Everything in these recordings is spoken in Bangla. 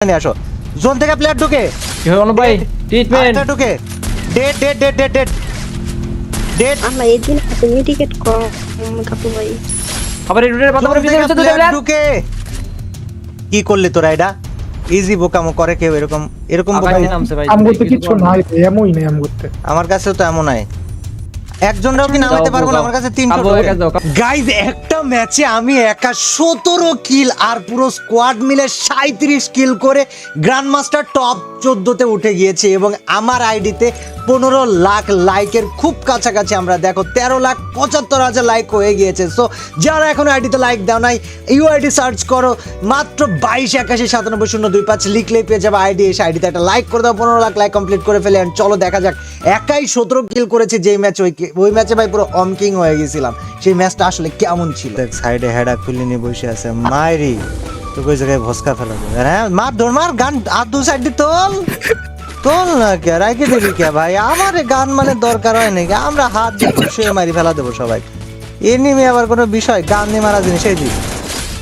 নিয়ে আসো জোন থেকে প্লেয়ার ঢুকে কি হলো অনু ভাই ট্রিটমেন্ট আচ্ছা ঢুকে dead dead dead dead dead dead আল্লাহ এই দিন তুমি টিকেট কম কাপু ভাই আবার এই রুটের কথা বলে ভিতরে তো প্লেয়ার ঢুকে কি করলি তোরা এটা ইজি বোকামো করে কেউ এরকম এরকম বোকামো নামছে ভাই আম করতে কিছু নাই এমনই নাই আম করতে আমার কাছেও তো এমন নাই একজনরাও কি নামাইতে পারবো না আমার কাছে 300 গাইস একটা ম্যাচে আমি একা 17 কিল আর পুরো স্কোয়াড মিলে 37 কিল করে গ্র্যান্ড মাস্টার টপ 14 তে উঠে গিয়েছে এবং আমার আইডিতে 15 লাখ লাইকের খুব কাছাকাছি আমরা দেখো 13,75,000 লাইক হয়ে গিয়েছে সো যারা এখনো আইডিতে লাইক দাও নাই ইউআইডি সার্চ করো মাত্র 2281979025 লিখলেই পেয়ে যাবে আইডি এসে আইডিতে একটা লাইক করে দাও 15 লাখ লাইক কমপ্লিট করে ফেলে and চলো দেখা যাক একাই 17 কিল করেছে যেই ম্যাচ ওই ম্যাচে ভাই পুরো অমকিং হয়ে গেছিলাম সেই ম্যাচটা আসলে কেমন ছিল দেখ সাইডে হেডা খুলে নিয়ে বসে আছে মাইরি তো কই জায়গায় ভস্কা ফেলা দেবে হ্যাঁ মার ধর মার গান আর দু সাইড দিয়ে তোল না কে রাইকে দিবি কে ভাই আমার গান মানে দরকার হয় নাকি আমরা হাত দিয়ে শুয়ে মারি ফেলা দেবো সবাই এনিমি আবার কোনো বিষয় গান দিয়ে মারা জিনিস এই দিই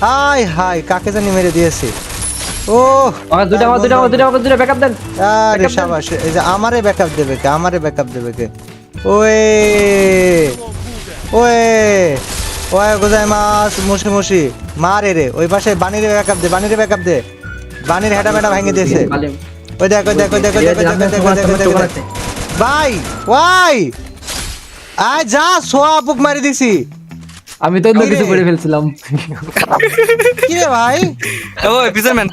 হাই হাই কাকে জানি মেরে দিয়েছে ও দুটা ব্যাকআপ দেন আরে শাবাশ এই যে আমারে ব্যাকআপ দেবে কে আমারে ব্যাকআপ দেবে কে ওয়ে ওয়ে ওয়ে গোজাইমাস মুশি মুশি মারে রে ওই পাশে বানিরে ব্যাকআপ দে বানির হেডা মেডা ভেঙে দিয়েছে ওই দেখ ভাই ওয়াই আয় যা সোয়া বুক মারি দিছি আমি তো অন্য কিছু করে ফেলছিলাম কি রে ভাই ওই পিছনের ম্যান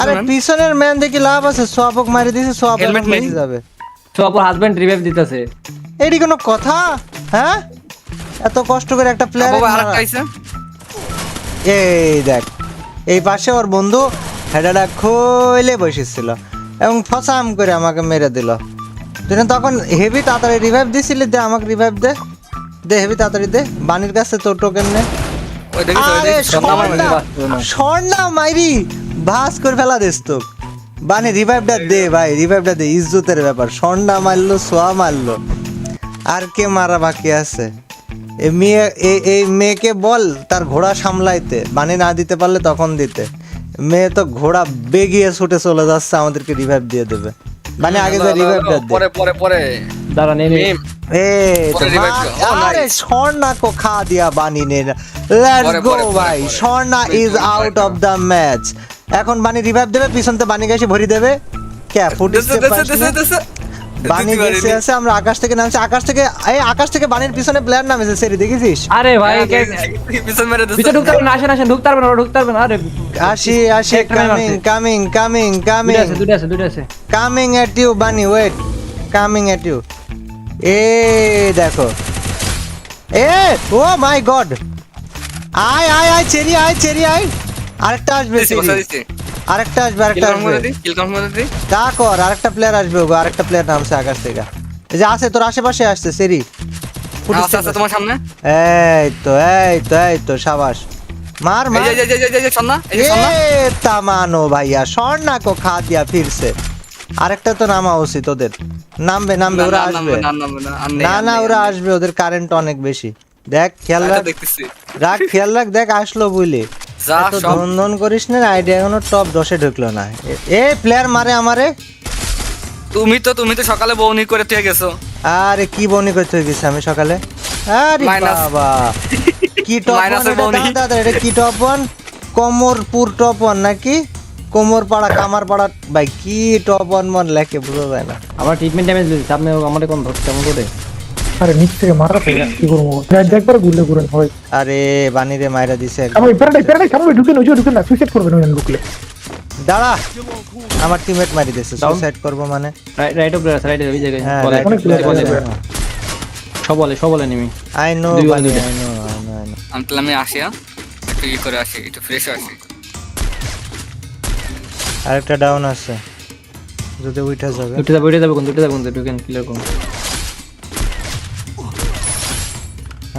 আরে পিছনের ম্যান দেখি লাভ আছে সোয়া বুক মারি দিছি সোয়া বুক Helmet নেই? মেরে যাবে তো আপু হাজবেন্ড রিভাইভ দিতেছে এডি কোনো কথা হ্যাঁ এত কষ্ট করে একটা প্লেয়ার বাবা আরেকটা আইছে এই দেখ এই পাশে ওর বন্ধু হেডাটা খুলে বসেছিল এবং ফসাম করে আমাকে মেরে দিল তুই না তখন হেভি তাড়াতাড়ি রিভাইভ দিছিলি দে আমাকে রিভাইভ দে দে হেভি তাড়াতাড়ি দে বানির কাছে তোর টোকেন নে ওই দেখিস আরে স্বর্ণা মাইরি ভাস করে ফেলা দিস তো বানি রিভাইভটা দে ভাই রিভাইভটা দে ইজ্জতের ব্যাপার স্বর্ণা মারলো সোয়া মারলো আর কে মারা বাকি আছে এই মেয়েকে বল তার ঘোড়া সামলাইতে বানি না দিতে পারলে তখন দিতে মেয়ে তো ঘোড়া বেগিয়ে ছুটে চলে যাচ্ছে আমাদেরকে রিভাইভ দিয়ে দেবে মানে আগে যে রিভাইভটা দে পরে দাঁড়া নেমে এই তো পরে revive দাও। Oh, আরে nice. স্বর্ণা কো খা দিয়া বানি নে লেটস গো ভাই Swarna is out of the match এখন বানি রিভাইভ দেবে পিছনতে বানি গেছে ভরি দেবে কে ফুটেছে বানি গেছে আছে আমরা আকাশ থেকে নামছি আকাশ থেকে বানির পিছনে প্লেয়ার নামেছে সেরি দেখেছিস আরে ভাই পিছন মেরে ভিতরে ঢুকতে পারবেন না আসেন ঢুকতে পারবেন না আরে আসি দুটো আছে কামিং এট ইউ বানি wait coming at U A দেখো এ ও মাই গড আয় চেরি আয় আরেকটা আসবে আরেকটা আসবে তা কর আরেকটা প্লেয়ার আসবে ওগো আরেকটা প্লেয়ার নামছে আকাশ থেকে এই যে আছে তোর আশেপাশে আসছে সেরি আচ্ছা তোমার সামনে এই তো শাবাশ মার তামানো ভাইয়া স্বর্ণা কো খা দিয়া ফিরছে আরেকটা তো নামা উচিত ওদের নামবে ওরা আসবে না ওরা আসবে ওদের কারেন্ট অনেক বেশি দেখ খেয়াল রাখ দেখ আসলো বুঝলি ধন করিস না আইডিয়া এখনো টপ 10 এ ঢুকলো না এ প্লেয়ার মারে আমারে তুমি তো সকালে বউনি করে তুই গেছো আরে কি বনি করতে গেছি আমি সকালে আরে বাবা কি টপ দাদা এটা কি টপ 1 কোমরপুর টপ 1 নাকি কোমরপাড়া কামারপাড়া ভাই কি টপ 1 মন লেখে বুঝা যায় না আমার ট্রিটমেন্ট ড্যামেজ দিয়েছে আপনি আমারে কোন ধরতে কেমন করে আরে নিচ থেকে মারা তো কি করবো একবার গুলে ঘুরেন হয় আরে বানিরে মাইরা দিছে আমি প্যারাডাইস সামনে ঢুকেন না সুইসাইড করবেন ওই ঢুকলে দাঁড়া আমার টিমমেট মারি দিয়েছে সুইসাইড করব মানে রাইট অফ রাইট ওই জায়গায় হ্যাঁ, বলে অনেক player সবলে নেমি আই নো দুই বানি দুইটা। আই নো আমি আসি একটু ই করে আসি একটু ফ্রেশ আসি আরেকটা ডাউন আছে যদি উঠা যাবে উঠে যাবে কোন ঢুকেন ক্লিয়ার করুন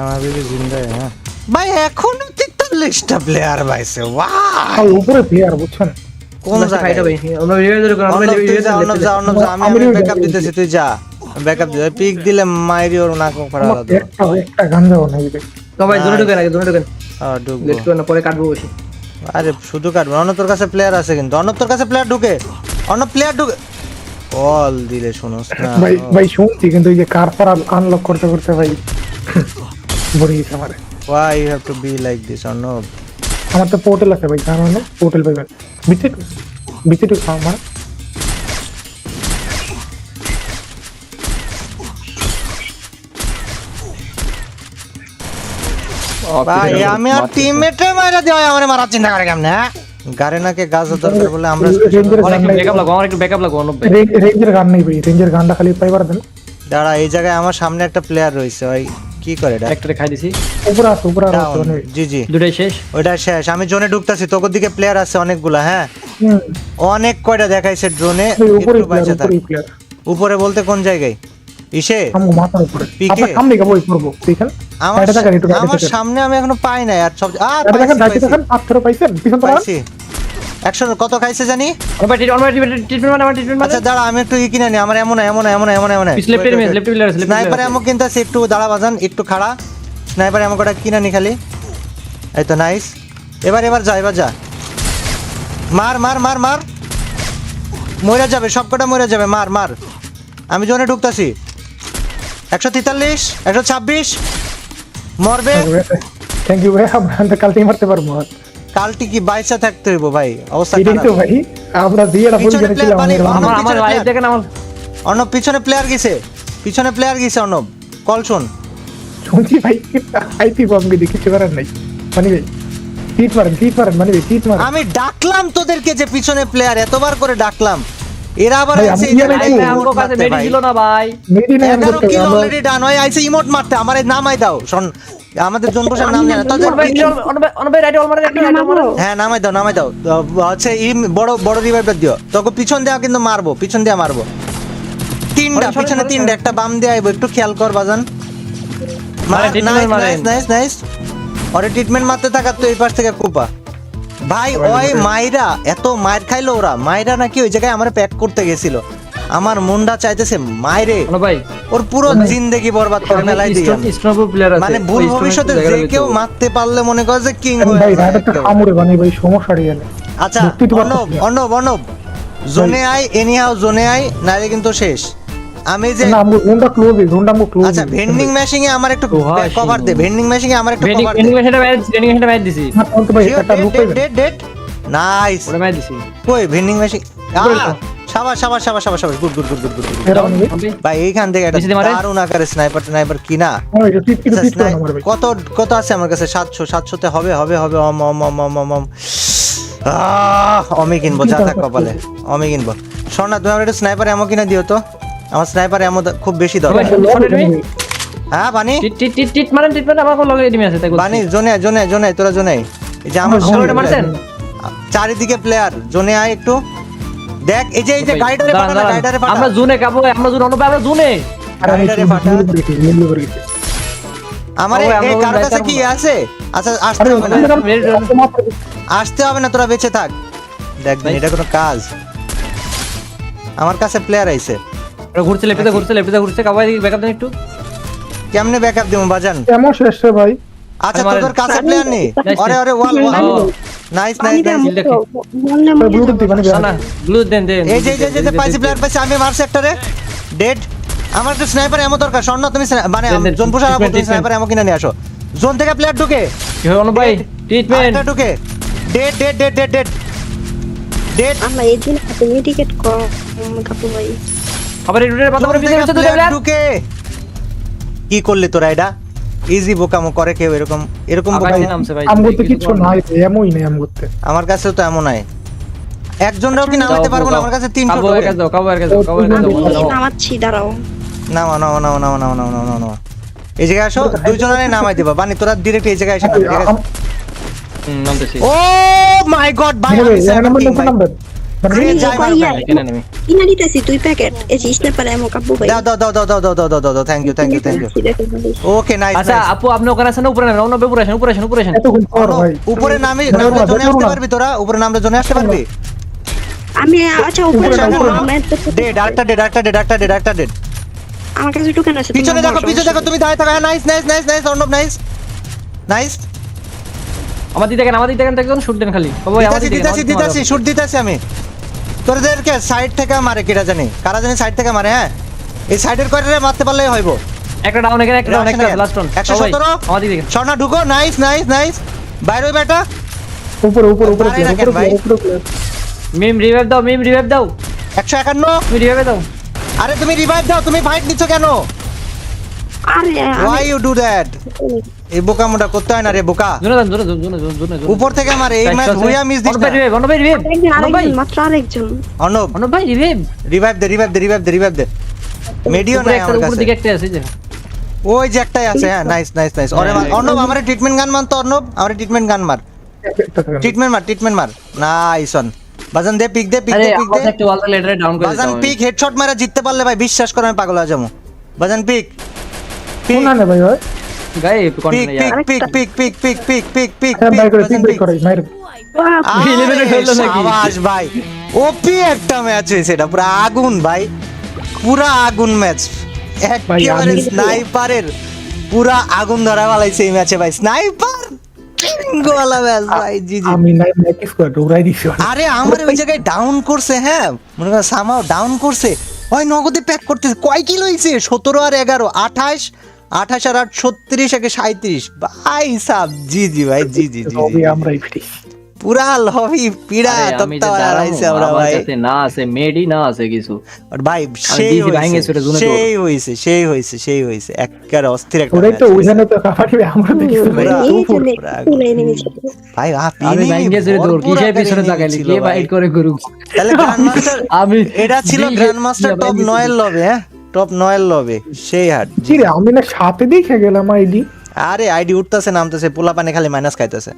আমার বিবি জিন্দা হ্যাঁ ভাই এখনো 43টা প্লেয়ার পাইছে ওয়াও আর উপরে প্লেয়ার বুঝছেন কোন জায়গায় ভাই আমরা রিভাইভ করে অর্ণব যা আমি ব্যাকআপ দিতেছি তুই যা ব্যাকআপ দে পিক দিলে মাইরি ওর নাক করা দাও একটা গান যাও না তো ভাই জোরে ঢুকেন ঢুকবো লেট করে না পরে কাটবো বসে আরে শুধু কাটবে অন্য, তোর কাছে প্লেয়ার আছে কিন্তু অন্য, তোর কাছে প্লেয়ার ঢুকে, অন্য প্লেয়ার ঢুকে কল দিলে শোনোস না ভাই ভাই শুনছি কিন্তু এই যে কার ফার আনলক করতে করতে ভাই বড়ি গেছে আমারে। why you have to be like this Arnab? আমার তো পোর্টাল আছে ভাই, জানো না পোর্টাল পাইবেন বিতে আমার ভাই আমি আর টিমমেটে মারা দিও, আমারে মারার চিন্তা করে কেমনে? গারে নাকে গাছ দরকার বলে আমরা আমার একটু ব্যাকআপ লাগো, আমার একটু ব্যাকআপ লাগো অনুপ ভাই। রেঞ্জের গান নেই ভাই, রেঞ্জের গানটা খালি পাইবার দেন। দাঁড়া, এই জায়গায় আমার সামনে একটা প্লেয়ার রয়েছে, ওই কি করে এটা? একটা খাই দিছি, উপরে আছে Down, জি জি দুটাই শেষ। ওইটা শেষ। আমি জোনে ঢুকতাছি, তোর দিকে প্লেয়ার আছে অনেকগুলা। হ্যাঁ অনেক কয়টা দেখাইছে ড্রোনে, উপরে একটু বাইচে থাক। প্লেয়ার উপরে বলতে কোন জায়গায়? ইসে আমগো মাথার উপরে পিকে? আপনার সামনে গো বই করব দেখেন। আমার এটা দেখেন একটু আমার সামনে আমি এখনো পাই না আর সব। এটা দেখেন পাইছি, দেখেন পাথর পাইছেন পিছন তো পাইছি। 100 কত খাইছে জানি? অনুপ ভাই ট্রিটমেন্ট মানে, আমার ট্রিটমেন্ট মানে। আচ্ছা দাঁড়া, আমি একটু ই কিনে নি। আমার এমন লেফট প্লেয়ার আছে, স্নাইপার এমন কিন্তু আছে, একটু দাঁড়া বাজান, একটু খাড়া। স্নাইপার এমন কটা কিনে নি খালি। এই তো নাইস। এবার যা, এবার যা, মার মার মার মার, মরে যাবে সবকটা, মরে যাবে, মার মার। আমি জোনে ঢুকতাছি। 143 126 মরবে। থ্যাংক ইউ ভাই, আমরা কালকে মারতে পারবো। কালটি কি বাইসা থাকতে হইব ভাই, অবস্থা এটাই তো খারাপ। ভাই, আমরা দিয়েটা বলি পিছনে গেছিলাম player বানি, আমার আমার পিছনে লাইভ player। দেখেন আমার। অর্ণব পিছনে প্লেয়ার গেছে অর্ণব, কল শোন। শুনছি ভাই, আইপি বম্বে দেখি কিছু করার নাই মানে ভাই। টিট মারেন মানে ভাই, টিট মারেন। আমি ডাকলাম তোদেরকে যে পিছনে প্লেয়ার, এতবার করে ডাকলাম, এরা আবার ভাই, আইছে আমি এই ইয়ে জায়গায় নাকি? emote আমার কাছে মারতে মেডি ভাই। ছিল না ভাই। মেডি না 11 করতে কিল আমরা অলরেডি ডান, ওই আইছে ইমোট মারতে, আমারে নামাই দাও। শোন, আমাদের জনবসের নাম জানা তোদের। অনুপ ভাই রাইট অল মারে, একটা রাইট অল মারে। হ্যাঁ নামাই দাও। হচ্ছে বড় রিভাইভার দিও। তোকে পিছন দেওয়া কিন্তু মারবো, পিছন দেওয়া মারবো। তিনটা পিছনে, তিনটা, একটা বাম দিয়ে আইবো, একটু খেয়াল কর বাজান। মারে, treatment মারেন। নাইস। ওরে ট্রিটমেন্ট মারতে থাকা, তো এই পাশ থেকে কুপা ভাই। ওই মাইরা এত মার খাইলো ওরা, মাইরা নাকি ওই জায়গায় আমার প্যাক করতে গেছিল। আমার মুন্ডা চাইতেছে মাইরে অনুপ ভাই ওর পুরো জিন্দেগি বরবাদ করে ফেলাই দিই আমি। স্ট্রং প্লেয়ার আছে, মানে ভুল ভবিষ্যতে যে কেউ মারতে পারলে মনে করে যে কিং হয়ে ভাই যায় রাইডারটা কেউ। কামড়ে বানি ভাই, সমস্যা রিয়ে না। আচ্ছা বুঝতেই তো পারতেছি না। অর্ণব জোনে আই, এনিহাও জোনে আই, নাইলে কিন্তু শেষ। আমি যে না আমগো জোনটা ক্লোজ, আচ্ছা ভেন্ডিং মেশিং এ আমার একটু কভার দে, ভেন্ডিং মেশিং এ আমার একটু কভার দে। ট্রেনিং ম্যাচ দিছি, না তো ভাই একটা লুক পাইবেন। Date nice. ওরে ম্যাচ দিছি। কই ভেন্ডিং মেশিং? শাবাশ গুড। এরা মানে ভাই এইখান থেকে একটা বেশি দিয়ে মারে? দারুণ আকারে স্নাইপার কিনা। ওই যে টিট আচ্ছা, টিট করে আমার ভাই। কত আছে আমার কাছে? 700 তে হবে। অমি কিনবো, যা থাক কপালে, অমি কিনবো। শোন না, তুমি আমার একটু স্নাইপার এমন কিনে দিও তো, আমার স্নাইপার এমন খুব বেশি দরকার। হ্যাঁ বানি টিট মারেন, আমার কোন লগে এনিমি আছে তাই বলছি। বানি জোনে তোরা জোনে। এই যে আমার আমার সামনে ওটা মারছেন? চারিদিকে প্লেয়ার, জোনে আয় একটু দেখ। এই যে গাইডারে দাঁড়ান, পাঠা, দাঁড়ান। গাইডারে আমরা পাঠা। জোনে কাবো, আমরা জোনে অনুপ ভাই, আমরা জোনে। আর আমি গাইডারে পাঠা। মিলিয়ে করে গেছি। আমারে ওই আমরা এই কার ওই কাছে কি রাইটার আছে? আচ্ছা আসতে আরে হবে না, আসতে হবে না, তোরা বেঁচে থাক। দেখবেন এটা কোনো কাজ। আমার কাছে প্লেয়ার আইছে, আমরা ঘুরছে লেফটে ঘুরছে কাবাই ব্যাকআপ দেন একটু। কেমনে ব্যাকআপ দিমু বাজান? কেমন শেষ রে ভাই? আচ্ছা মারেন। তোদের কাছে প্লেয়ার নেই? Nice, আরে ওয়াল নাইস। kill দেখি। মরলে ভাই মরে ব্লুটুথ যাবো। দিবানি না না ব্লু দেন। এই যে পাইছি প্লেয়ার পাইছি, আমি মার সেক্টরে ডেড। আমার একটা স্নাইপার এমন দরকার। স্বর্ণ তুমি মানে দেন, জোন পোষা treatment, তুমি স্নাইপার এমন কিনে নিয়ে আসো। জোন থেকে প্লেয়ার ঢুকে, কি হয় অনুপ ভাই? ট্রিটমেন্ট। আরেকটা ঢুকে, ডেড। আমরা এই দিন হাতে মেডিকেট কর কাপু ভাই। আবার রিডের পাতা জোন করে থেকে পিছনে player প্লেয়ার। ঢুকে। কি করলি তোরা? এটা ইজি বোকামো করে কেউ এরকম আবার বোকামো? নামছে ভাই। আমগোতে কিছু নাই, এমনই নাই আমগোতে। আমার কাছেও তো এমন নাই। একজনরাও কি নামাইতে পারবো না? আমার কাছে 300 কাবো টোকেন। কাবো নামাচ্ছি দাঁড়াও। নামা। এই জায়গায় আসো, দুইজনে নামাই দিবা। বানি তোরা ডিরেক্ট এই জায়গায় এসে নাম, ঠিক আছে? নামতেছি। ও মাই গড ভাই, ভাই আমি এর নাম্বার 17 ভাই। নাম্বার মানে আরে, আমি যাই মারো কইয়া ভাই। কেন নেমি? কিনা দিতেছি 2 প্যাকেট। এই যে স্ন্যাপার এমন কাপু ভাই। দাও। Thank you. Okay nice. আচ্ছা আপু আপনি ওখানে আছেন না উপরে নামেন? অন্য উপরে আসেন। এতক্ষণ পর ভাই উপরে নামে ধরো না, জোনে ধরো আসতে না। পারবি তোরা? উপরে নামলে জোনে আসতে পারবি? আমি আচ্ছা উপরে উপরে যাবো। উপরে। আমরা আরেকটা ডেড। আমার কাছে টোকেন আছে। পিছনে দেখো তুমি দাঁড়িয়ে থাকো। নাইস। অর্ণব নাইস। আমার দিকে দেখেন একজন শুট দেন খালি বাবা ভাই আমার দিতাছি দিকে দিতাছি শুট দিতাছি আমি তোদেরকে সাইড থেকে মারে কেটা জানি কারা জানি সাইড থেকে মারে হ্যাঁ এই সাইডের কয়টারে মারতে পারলেই হইব একটা ডাউন এখানে একটা ডাউন একটা লাস্ট রাউন্ড 117 আমার দিকে দেখেন স্বর্ণা ঢুকো নাইস নাইস নাইস বাইরে ওই বেটা উপরে পারে না কেন ভাই? মিম রিভাইভ দাও 151 তুমি রিভাইভ দাও আরে তুমি রিভাইভ দাও তুমি ফাইট নিচ্ছ কেন আরে ওয়াই ইউ ডু দ্যাট এই বোকা মোটা করতে হয় না রে বোকা জোনে উপর থেকে মারে এই ম্যাচ হুইয়া মিস দিস না অন্য ভাই রিভাইভ আরেকজন মাত্র আরেকজন অনব অন্য ভাই রিভাইভ রিভাইভ দে মেডিও নাই আমার উপর কাছে দিকে একটা আছে যে ওই যে একটাই আছে হ্যাঁ নাইস অর্ণব আমারে ট্রিটমেন্ট গান মান তো অর্ণব আমারে ট্রিটমেন্ট গান মার ট্রিটমেন্ট মার নাইস ওয়ান বাজান দে পিক দে আরে আমাদের একটা ওয়াল লেটারে ডাউন করে বাজান দিতাম পিক হেডশট মারা জিততে পারলে ভাই বিশ্বাস করো আমি পাগল হয়ে যাবো বাজান পিক কোন না ভাই ভাই গাই পিক কন্টিনিউ ইয়ার পিক বাইর করে পিক বাইর করে মাইর শাবাশ ভাই ওপি একটা ম্যাচ হয়েছে এটা পুরো আগুন ভাই পুরা আগুন ম্যাচ ভাই, একেবারে আমি- স্নাইপারের পুরা আগুন ধরা বালাইছে এই ম্যাচে ভাই স্নাইপার গোলা ম্যাচ ভাই জি জি আমি নাই ম্যাকি স্কোয়াড উড়াই দিছি আরে আমার ওই জায়গায় ডাউন করছে হ্যাঁ মনে করেন সামাও ডাউন করছে ওই নগদে প্যাক করতেছে কয় কিলো হইছে 17 আর 11 28 28 আর 8 36 একে 37 ভাই সাব জি জি ভাই জি তবে আমরাই ফিরি পুরা লবি পিড়া আমি তক্তা হারাইছে আমরা আমার ভাই কাছে না আছে মেডি না আছে কিছু আর ভাই দিয়েছি, ভাঙে গেছে ওটা, জুনে দৌড়। সেই হইছে একেবারে অস্থির একটা ওরাই তো match হইছে। ওইখানে তো কাবাডি আমরা দেখি পুরা এই যে পুরা তুলে এনেছে ভাই আমি ভাঙে গেছে দৌড় কিসে পিছনে তাকাইলি কে বাইট করে করুক তাহলে গ্র্যান্ড মাস্টার আমি এটা ছিল দিকে- গ্র্যান্ড মাস্টার ইয়া টপ ভাঙে 9 এর লবে হ্যাঁ টপ 9 এর লবে সেই হাট কি রে আমি না সাথে দেখে গেলাম আইডি আরে আইডি উঠতেছে নামতেছে পোলা পানি খালি মাইনাস খাইতেছে